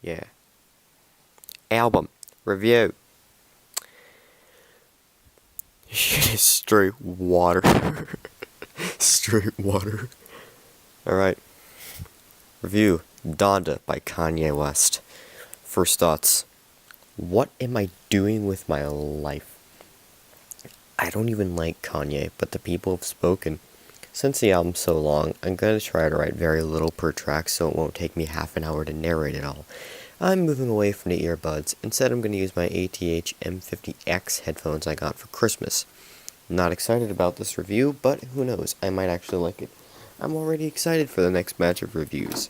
Yeah. Album. Review. Shit is straight water. Straight water. Alright. Review. Donda by Kanye West. First thoughts. What am I doing with my life? I don't even like Kanye, but the people have spoken. Since the album's so long, I'm going to try to write very little per track so it won't take me half an hour to narrate it all. I'm moving away from the earbuds. Instead, I'm going to use my ATH M50X headphones I got for Christmas. I'm not excited about this review, but who knows, I might actually like it. I'm already excited for the next batch of reviews.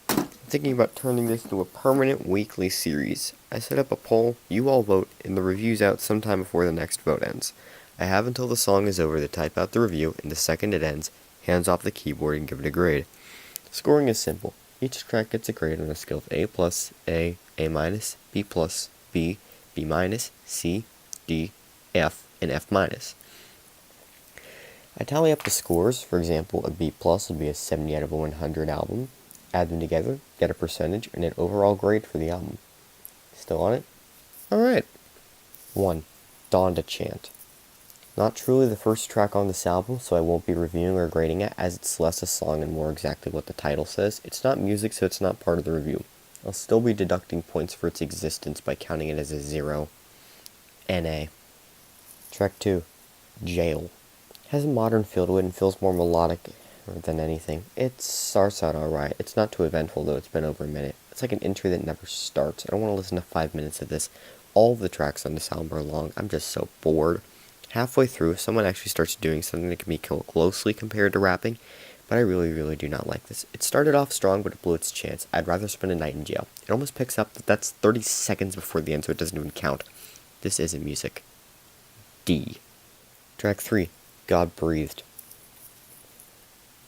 I'm thinking about turning this into a permanent weekly series. I set up a poll, you all vote, and the review's out sometime before the next vote ends. I have until the song is over to type out the review, and the second it ends, hands off the keyboard and give it a grade. Scoring is simple. Each track gets a grade on a scale of A+, A, A-, B+, B, B-, C, D, F, and F-. I tally up the scores. For example, a B+ would be a 70 out of 100 album. Add them together, get a percentage, and an overall grade for the album. Still on it? Alright. 1. Donda Chant. Not truly the first track on this album, so I won't be reviewing or grading it, as it's less a song and more exactly what the title says. It's not music, so it's not part of the review. I'll still be deducting points for its existence by counting it as a 0. NA. Track 2. Jail. Has a modern feel to it and feels more melodic than anything. It starts out alright. It's not too eventful, though it's been over a minute. It's like an intro that never starts. I don't want to listen to 5 minutes of this. All of the tracks on this album are long. I'm just so bored. Halfway through, someone actually starts doing something that can be closely compared to rapping, but I really do not like this. It started off strong, but it blew its chance. I'd rather spend a night in jail. It almost picks up that that's 30 seconds before the end, so it doesn't even count. This isn't music. D. Track 3. God Breathed.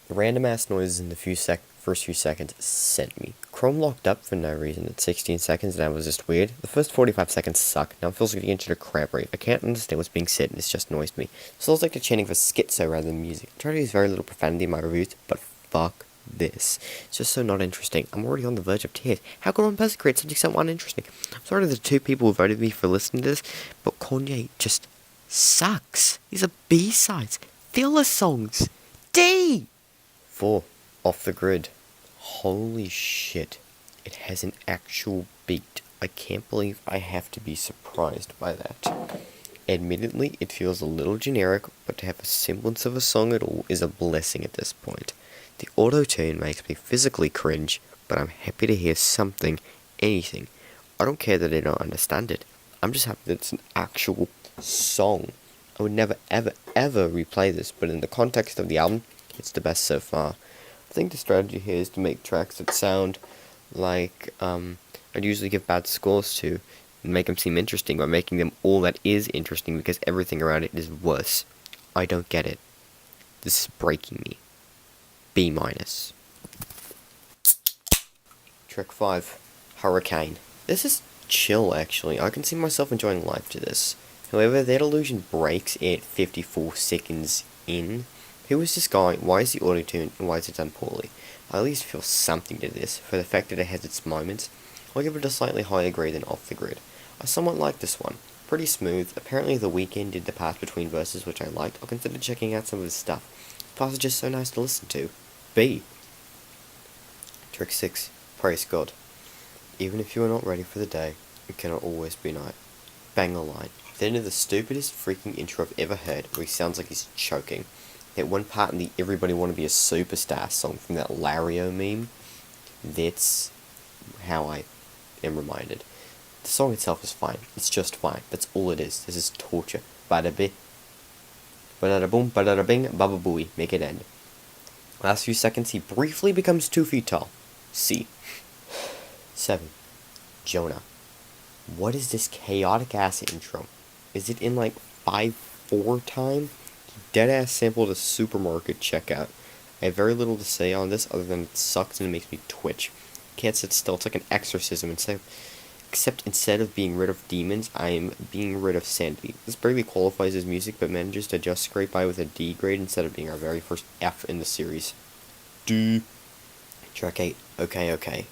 The random-ass noises in the first few seconds sent me. Chrome locked up for no reason at 16 seconds, and that was just weird. The first 45 seconds suck. Now it feels like the inch at a cramp rate. I can't understand what's being said, and it's just annoys me. It feels like they're chanting for schizo rather than music. I try to use very little profanity in my reviews, but fuck this. It's just so not interesting. I'm already on the verge of tears. How can one person create something so uninteresting? I'm sorry to the 2 people who voted me for listening to this, but Kanye just sucks. These are B-sides. Filler songs. D! 4. Off the Grid. Holy shit. It has an actual beat. I can't believe I have to be surprised by that. Admittedly, it feels a little generic, but to have a semblance of a song at all is a blessing at this point. The auto-tune makes me physically cringe, but I'm happy to hear something, anything. I don't care that I don't understand it. I'm just happy that it's an actual song. I would never ever replay this, but in the context of the album, it's the best so far. I think the strategy here is to make tracks that sound like I'd usually give bad scores to, and make them seem interesting by making them all that is interesting because everything around it is worse. I don't get it. This is breaking me. B-. Track 5. Hurricane. This is chill, actually. I can see myself enjoying life to this. However, that illusion breaks at 54 seconds in. Who is this guy? Why is he auto-tuned? And why is it done poorly? I at least feel something to this, for the fact that it has its moments. I'll give it a slightly higher grade than Off the Grid. I somewhat like this one. Pretty smooth. Apparently The Weeknd did the pass between verses, which I liked. I'll consider checking out some of his stuff. Plus, it's just so nice to listen to. B. Track 6. Praise God. Even if you are not ready for the day, it cannot always be night. Banger line. Then the stupidest freaking intro I've ever heard, where he sounds like he's choking. That one part in the Everybody Wanna Be a Superstar song from that Lario meme, that's how I am reminded. The song itself is fine. It's just fine. That's all it is. This is torture. Bada bi, bada boom, bada bing, baba booey. Make it end. Last few seconds, he briefly becomes 2 feet tall. C. 7. Jonah. What is this chaotic ass intro? Is it in like 5/4 time? Deadass sampled a supermarket checkout. I have very little to say on this other than it sucks and it makes me twitch. Can't sit still. It's like an exorcism. Except instead of being rid of demons, I am being rid of sanity. This barely qualifies as music, but manages to just scrape by with a D grade instead of being our very first F in the series. D. Track 8. Okay.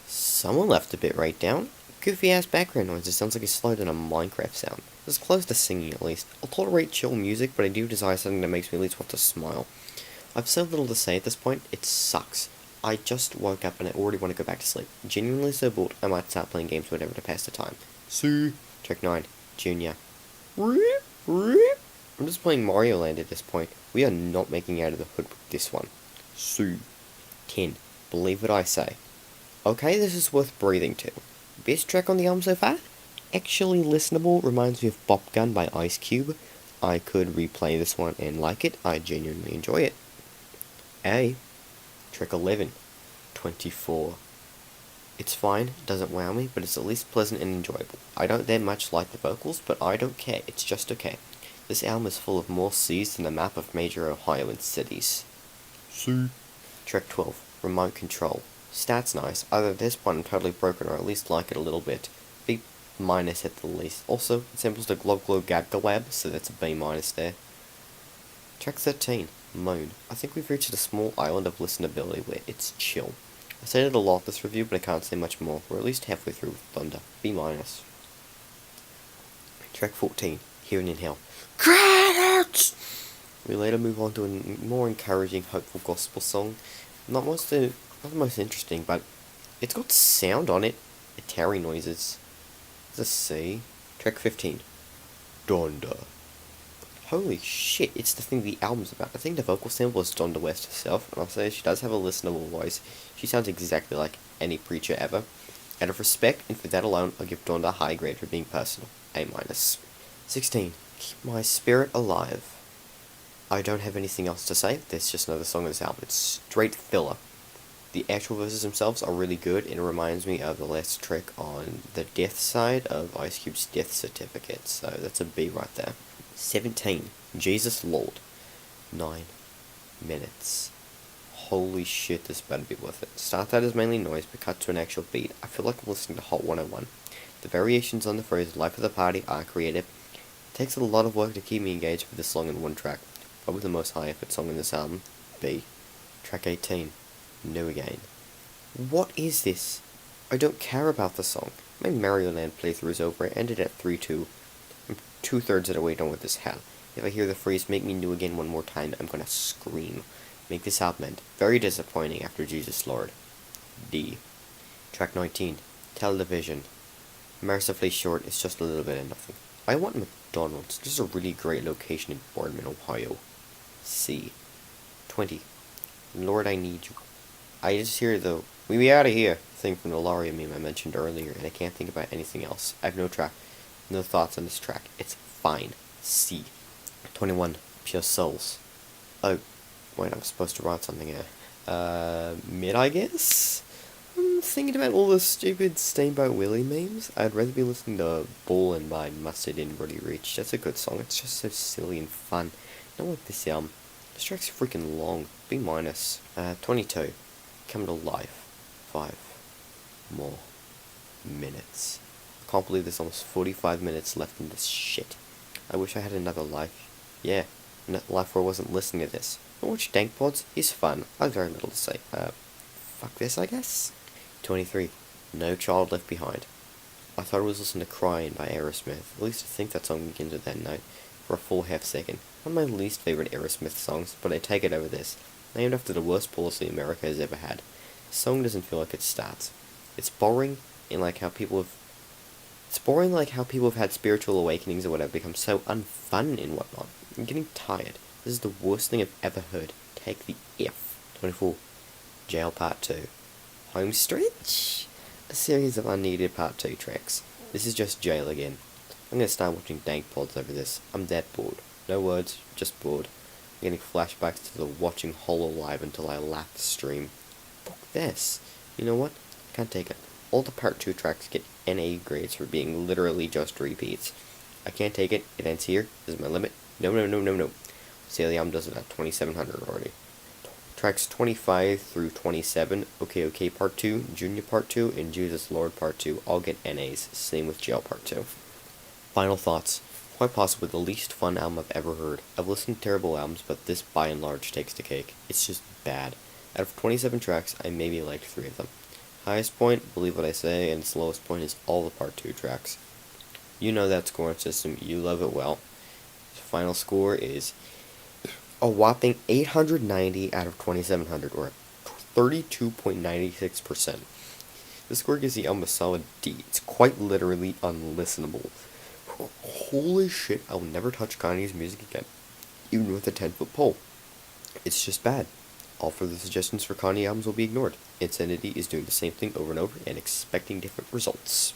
So Someone left a bit right down. Goofy ass background noise. It sounds like it's slowed down a Minecraft sound. It's close to singing at least. I'll tolerate chill music, but I do desire something that makes me at least want to smile. I've so little to say at this point, it sucks. I just woke up and I already want to go back to sleep. Genuinely so bored, I might start playing games whatever to pass the time. See? Track 9, Junior. I'm just playing Mario Land at this point. We are not making out of the hood with this one. See? 10, Believe What I Say. Okay, this is worth breathing to. Best track on the album so far? Actually listenable, reminds me of Bop Gun by Ice Cube. I could replay this one and like it. I genuinely enjoy it. A. Track 11, 24. It's fine, doesn't wow me, but it's at least pleasant and enjoyable. I don't that much like the vocals, but I don't care, it's just okay. This album is full of more C's than a map of major Ohioan cities. C. Track 12, Remote Control. Stats nice, either this one I'm totally broken or at least like it a little bit. B- at the least. Also, it samples the Glob Glob Gab Galab, so that's a B- there. Track 13, Moon. I think we've reached a small island of listenability where it's chill. I said it a lot this review, but I can't say much more. We're at least halfway through with Donda. B-. Track 14, Hearing in Hell. Credits! We later move on to a more encouraging, hopeful gospel song. Not the most interesting, but it's got sound on it. Atari noises. Let's see. Track 15, Donda. Holy shit, it's the thing the album's about. I think the vocal sample is Donda West herself, and I'll say she does have a listenable voice. She sounds exactly like any preacher ever. Out of respect, and for that alone, I'll give Donda a high grade for being personal. A-. 16, Keep My Spirit Alive. I don't have anything else to say. There's just another song on this album. It's straight filler. The actual verses themselves are really good, and it reminds me of the last track on the death side of Ice Cube's Death Certificate, so that's a B right there. 17, Jesus Lord. 9 minutes. Holy shit, this better be worth it. Start out as mainly noise, but cut to an actual beat. I feel like I'm listening to Hot 101. The variations on the phrase Life of the Party are creative. It takes a lot of work to keep me engaged with this song in one track. Probably the most high effort song in this album. B. Track 18, New Again. What is this? I don't care about the song. My Mario Land playthrough is over. It ended at 3-2. I'm 2/3 of the way done with this hell. If I hear the phrase "make me new again" one more time, I'm gonna scream. Make this album end. Very disappointing after Jesus Lord. D. Track 19, Television. Mercifully short, it's just a little bit of nothing. I want McDonald's. This is a really great location in Boardman, Ohio. C. 20, Lord I Need You. I just hear the "we be out of here" thing from the Laria meme I mentioned earlier, and I can't think about anything else. I have no thoughts on this track. It's fine. C. 21, Pure Souls. Oh, wait, I'm supposed to write something here. Mid, I guess? I'm thinking about all the stupid Steamboat Willie memes. I'd rather be listening to Ballin' by Mustard in Roddy Ricch. That's a good song. It's just so silly and fun. Not like this album. This track's freaking long. B-. 22, Come to Life. 5 more minutes. I can't believe there's almost 45 minutes left in this shit. I wish I had another life. Yeah, another life where I wasn't listening to this. I watch Dank Pods is fun. I have very little to say. Fuck this, I guess. 23, No Child Left Behind. I thought I was listening to Crying by Aerosmith. At least I think that song begins with that note. For a full half second. One of my least favorite Aerosmith songs, but I take it over this. Named after the worst policy America has ever had. The song doesn't feel like it starts. It's boring, and like how people have... It's boring like how people have had spiritual awakenings or whatever become so unfun and whatnot. I'm getting tired. This is the worst thing I've ever heard. Take the F. 24, Jail Part 2. Home Stretch? A series of unneeded Part 2 tracks. This is just Jail again. I'm gonna start watching Dank Pods over this. I'm that bored. No words, just bored. I'm getting flashbacks to the watching Hololive until I laugh stream. Fuck this. You know what? I can't take it. All the Part 2 tracks get NA grades for being literally just repeats. I can't take it. It ends here. This is my limit. No. See, the album does it at 2700 already. Tracks 25 through 27, OK Part 2, Junior Part 2, and Jesus Lord Part 2 all get NAs. Same with Jail Part 2. Final thoughts. Quite possibly the least fun album I've ever heard. I've listened to terrible albums, but this by and large takes the cake. It's just bad. Out of 27 tracks, I maybe liked 3 of them. Highest point, believe what I say, and its lowest point is all the part 2 tracks. You know that scoring system, you love it well. The final score is a whopping 890 out of 2700, or 32.96%. This score gives the album a solid D. It's quite literally unlistenable. Holy shit, I'll never touch Kanye's music again, even with a 10-foot pole. It's just bad. All further suggestions for Kanye albums will be ignored. Insanity is doing the same thing over and over and expecting different results.